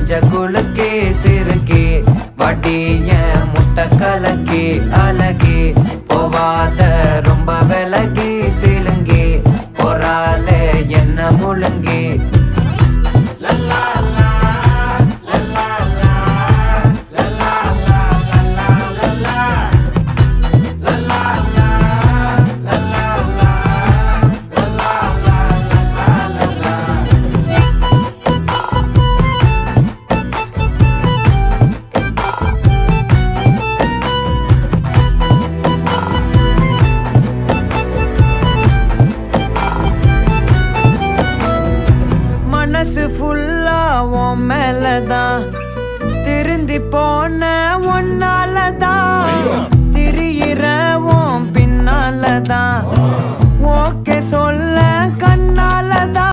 மஞ்ச குலுக்கே சிறுக்கே வடிய முட்டை கலக்கி அழகி போவாத ரொம்ப விலகி சிலுங்கி போறாலே என்ன முழுங்கி மனசு ஃபுல்லா உன் மேலதான் திருந்தி போன ஒன்னாலதான் திரியிற உன் பின்னாலதான் ஓகே சொல்ல கண்ணால